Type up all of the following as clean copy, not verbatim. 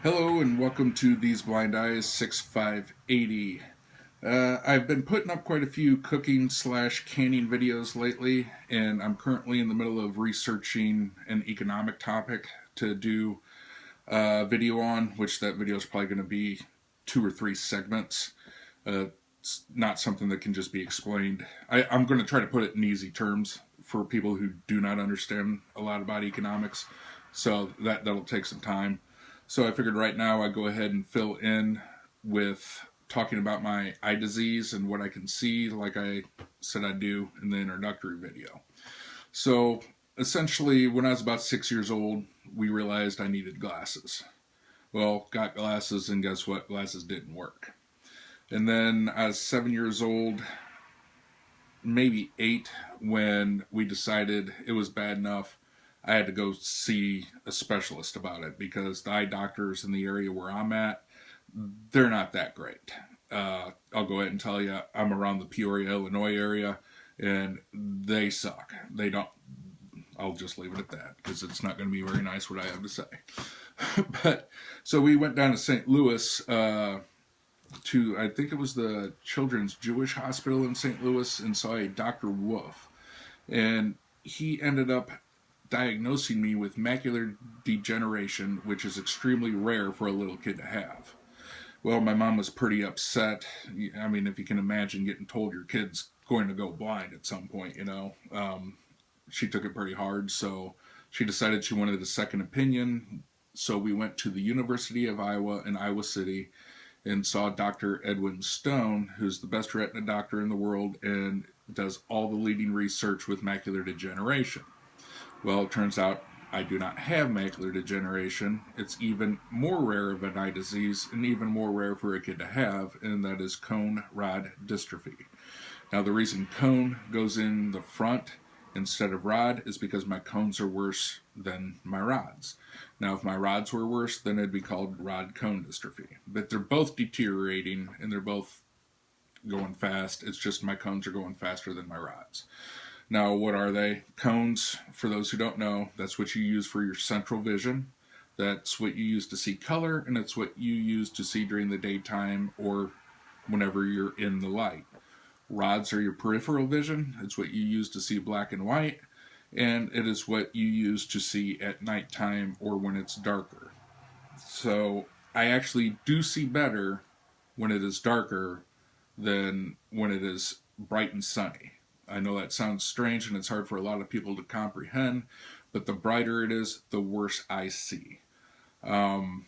Hello and welcome to These Blind Eyes 6580. I've been putting up quite a few cooking slash canning videos lately, and I'm currently in the middle of researching an economic topic to do a video on, which that video is probably going to be 2 or 3 segments. It's not something that can just be explained. I'm going to try to put it in easy terms for people who do not understand a lot about economics, so that'll take some time. So I figured right now I'd go ahead and fill in with talking about my eye disease and what I can see, like I said I'd do in the introductory video. So essentially, when I was about 6 years old, we realized I needed glasses. Well, got glasses, and guess what? Glasses didn't work. And then I was 7 years old, maybe 8, when we decided it was bad enough. I had to go see a specialist about it because the eye doctors in the area where I'm at, they're not that great. I'll go ahead and tell you, I'm around the Peoria, Illinois area, and they suck. They don't. I'll just leave it at that because it's not going to be very nice what I have to say. But so we went down to St. Louis to, I think it was the Children's Jewish Hospital in St. Louis, and saw a Dr. Wolf, and he ended up diagnosing me with macular degeneration, which is extremely rare for a little kid to have. Well, my mom was pretty upset. I mean, if you can imagine getting told your kid's going to go blind at some point, she took it pretty hard, so she decided she wanted a second opinion. So we went to the University of Iowa in Iowa City and saw Dr. Edwin Stone, who's the best retina doctor in the world and does all the leading research with macular degeneration. Well, it turns out I do not have macular degeneration. It's even more rare of an eye disease and even more rare for a kid to have, and that is cone rod dystrophy. Now, the reason cone goes in the front instead of rod is because my cones are worse than my rods. Now, if my rods were worse, then it'd be called rod cone dystrophy. But they're both deteriorating and they're both going fast. It's just my cones are going faster than my rods. Now, what are they? Cones, for those who don't know, that's what you use for your central vision. That's what you use to see color, and it's what you use to see during the daytime or whenever you're in the light. Rods are your peripheral vision. It's what you use to see black and white, and it is what you use to see at nighttime or when it's darker. So I actually do see better when it is darker than when it is bright and sunny. I know that sounds strange and it's hard for a lot of people to comprehend, but the brighter it is, the worse I see. The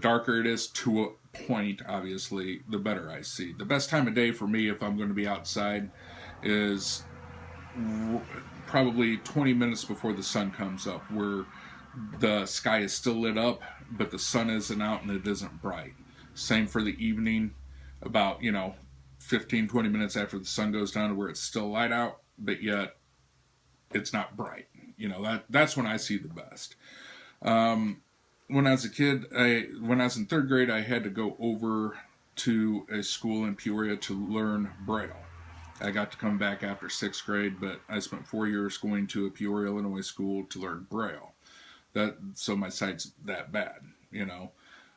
darker it is to a point, obviously, the better I see. The best time of day for me, if I'm going to be outside, is probably 20 minutes before the sun comes up, where the sky is still lit up, but the sun isn't out and it isn't bright. Same for the evening, about, 15-20 minutes after the sun goes down, where it's still light out, but yet it's not bright. That's when I see the best. When I was a kid, when I was in 3rd grade, I had to go over to a school in Peoria to learn Braille. I got to come back after 6th grade, but I spent 4 years going to a Peoria, Illinois school to learn Braille. So my sight's that bad,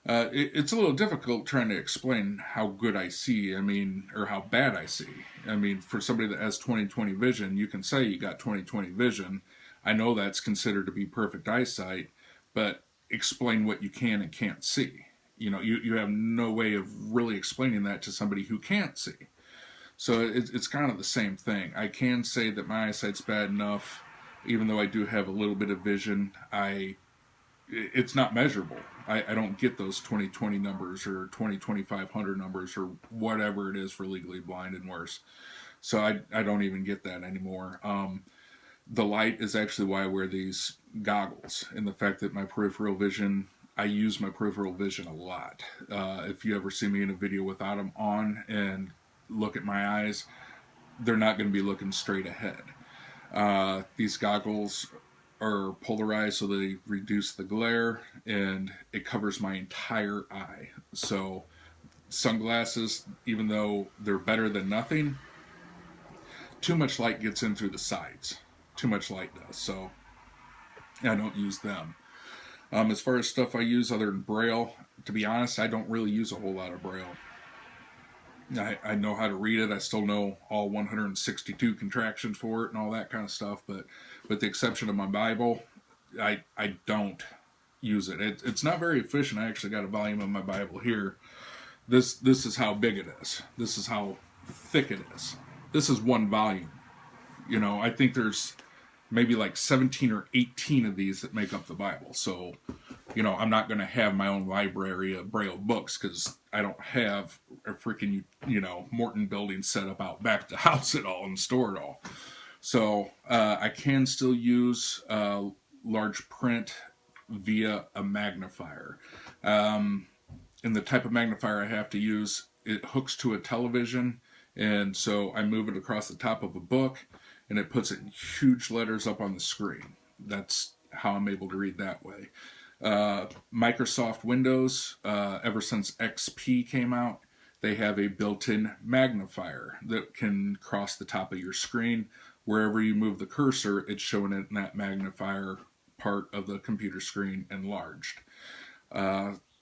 It's a little difficult trying to explain how good I see, or how bad I see. For somebody that has 20/20 vision, you can say you got 20/20 vision. I know that's considered to be perfect eyesight, but explain what you can and can't see. You have no way of really explaining that to somebody who can't see. So it's kind of the same thing. I can say that my eyesight's bad enough, even though I do have a little bit of vision. It's not measurable. I don't get those 20/20 numbers or 20/2500 numbers or whatever it is for legally blind and worse. So I don't even get that anymore. The light is actually why I wear these goggles, and the fact that my peripheral vision, I use my peripheral vision a lot. If you ever see me in a video without them on and look at my eyes, they're not going to be looking straight ahead. These goggles are polarized so they reduce the glare, and it covers my entire eye. So sunglasses, even though they're better than nothing, too much light gets in through the sides. Too much light does, so I don't use them. As far as stuff I use other than Braille, to be honest, I don't really use a whole lot of Braille. I know how to read it. I still know all 162 contractions for it and all that kind of stuff. But with the exception of my Bible, I don't use it. It's not very efficient. I actually got a volume of my Bible here. This is how big it is. This is how thick it is. This is one volume. I think there's maybe like 17 or 18 of these that make up the Bible. So, I'm not going to have my own library of Braille books because I don't have a freaking, Morton building set up out back to house it all and store it all. So, I can still use large print via a magnifier. And the type of magnifier I have to use, it hooks to a television. And so I move it across the top of a book and it puts it in huge letters up on the screen. That's how I'm able to read that way. Microsoft Windows, ever since XP came out, they have a built-in magnifier that can cross the top of your screen. Wherever you move the cursor, it's showing it in that magnifier part of the computer screen enlarged.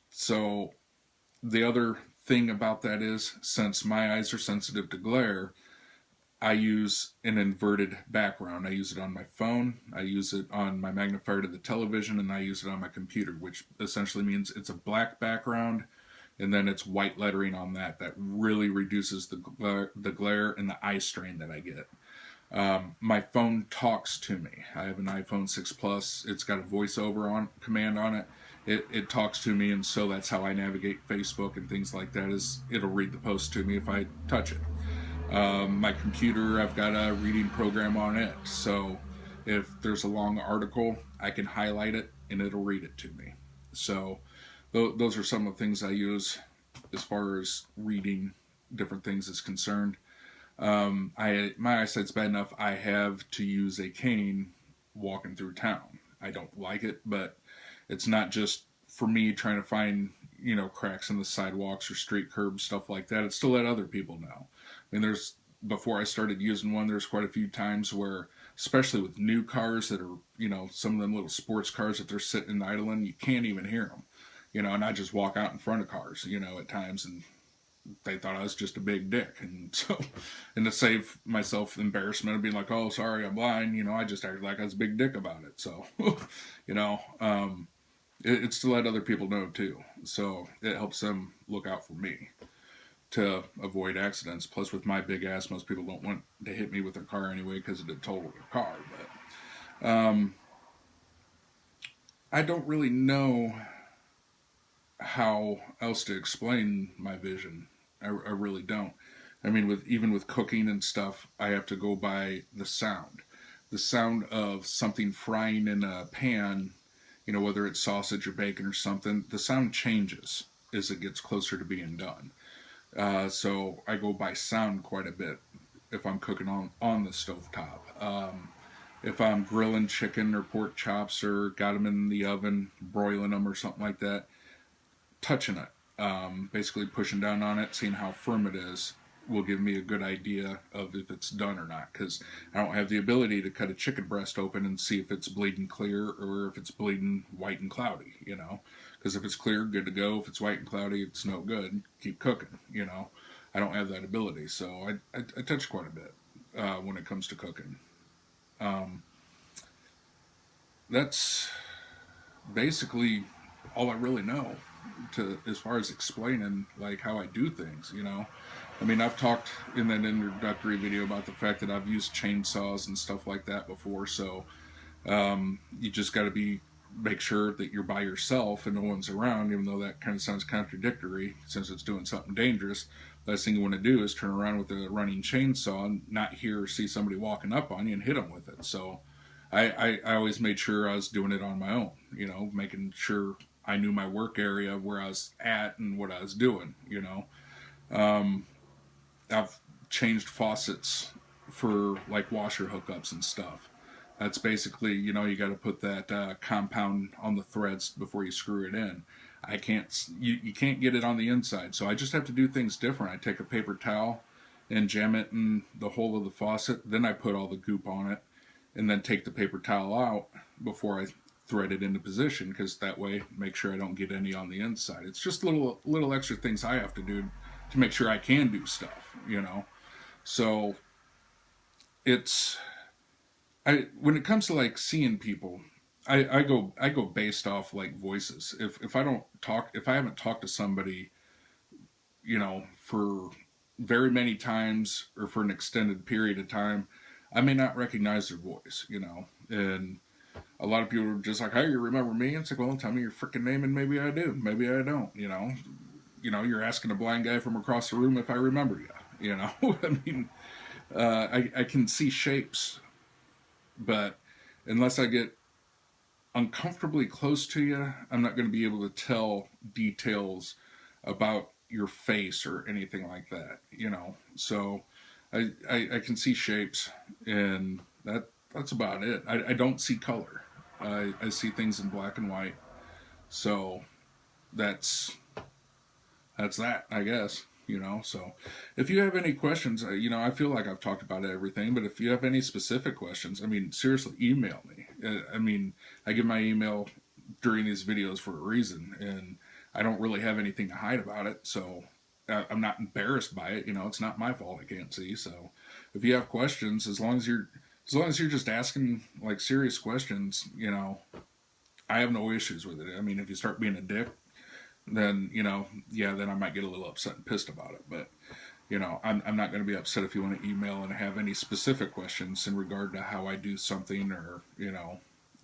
So the other thing about that is, since my eyes are sensitive to glare, I use an inverted background. I use it on my phone, I use it on my magnifier to the television, and I use it on my computer, which essentially means it's a black background and then it's white lettering on that. That really reduces the glare and the eye strain that I get. My phone talks to me. I have an iPhone 6 Plus. It's got a voiceover command on it. It talks to me, and so that's how I navigate Facebook and things like that. Is it'll read the post to me if I touch it. My computer, I've got a reading program on it, so if there's a long article, I can highlight it and it'll read it to me. So those are some of the things I use as far as reading different things is concerned. My eyesight's bad enough I have to use a cane walking through town. I don't like it, but it's not just for me trying to find cracks in the sidewalks or street curbs, stuff like that. It's to let other people know. I mean, before I started using one, there's quite a few times where, especially with new cars that are, some of them little sports cars that they're sitting and idling, you can't even hear them, and I just walk out in front of cars, at times, and they thought I was just a big dick. And so, and to save myself embarrassment of being like, oh, sorry, I'm blind, I just acted like I was a big dick about it. So, it's to let other people know too. So it helps them look out for me to avoid accidents. Plus, with my big ass, most people don't want to hit me with their car anyway because it totaled their car. But I don't really know how else to explain my vision. I really don't. I mean, even with cooking and stuff, I have to go by the sound. The sound of something frying in a pan, whether it's sausage or bacon or something, the sound changes as it gets closer to being done. So I go by sound quite a bit if I'm cooking on the stovetop. If I'm grilling chicken or pork chops or got them in the oven, broiling them or something like that, touching it, basically pushing down on it, seeing how firm it is, will give me a good idea of if it's done or not, because I don't have the ability to cut a chicken breast open and see if it's bleeding clear or if it's bleeding white and cloudy, because if it's clear, good to go. If it's white and cloudy, it's no good. Keep cooking, I don't have that ability, so I touch quite a bit when it comes to cooking. That's basically all I really know as far as explaining like how I do things. I mean, I've talked in that introductory video about the fact that I've used chainsaws and stuff like that before, so you just got to make sure that you're by yourself and no one's around, even though that kind of sounds contradictory since it's doing something dangerous. The last thing you want to do is turn around with a running chainsaw and not hear or see somebody walking up on you and hit them with it. So I always made sure I was doing it on my own, making sure I knew my work area, where I was at and what I was doing, I've changed faucets for like washer hookups and stuff. That's basically, you got to put that compound on the threads before you screw it in. You can't get it on the inside, so I just have to do things different. I take a paper towel and jam it in the hole of the faucet, then I put all the goop on it, and then take the paper towel out before I thread it into position, because that way make sure I don't get any on the inside. It's just little extra things I have to do to make sure I can do stuff, you know. So it's when it comes to like seeing people, I go based off like voices. If I don't talk, if I haven't talked to somebody, you know, for very many times or for an extended period of time, I may not recognize their voice, you know. And a lot of people are just like, "Hey, you remember me?" And it's like, "Well, tell me your freaking name, and maybe I do, maybe I don't." You know, you're asking a blind guy from across the room if I remember you. You know, I mean, I can see shapes, but unless I get uncomfortably close to you, I'm not going to be able to tell details about your face or anything like that, you know. So I can see shapes, and that's about it. I don't see color. I see things in black and white. So that's that, I guess. You know, so if you have any questions, you know, I feel like I've talked about everything, but if you have any specific questions, I mean, seriously, email me. I mean, I give my email during these videos for a reason, and I don't really have anything to hide about it, so I'm not embarrassed by it. You know, it's not my fault I can't see. So if you have questions, as long as you're just asking like serious questions, you know, I have no issues with it. I mean, if you start being a dick, then, you know, yeah, then I might get a little upset and pissed about it. But, you know, I'm not going to be upset if you want to email and have any specific questions in regard to how I do something, or, you know,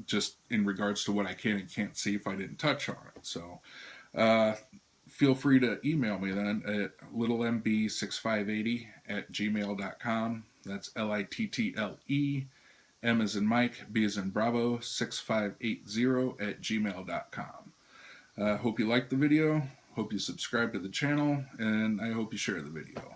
just in regards to what I can and can't see if I didn't touch on it. So feel free to email me then at littlemb6580 @gmail.com. That's LITTLE, M as in Mike, B as in Bravo, 6580 @gmail.com. Hope you liked the video, hope you subscribe to the channel, and I hope you share the video.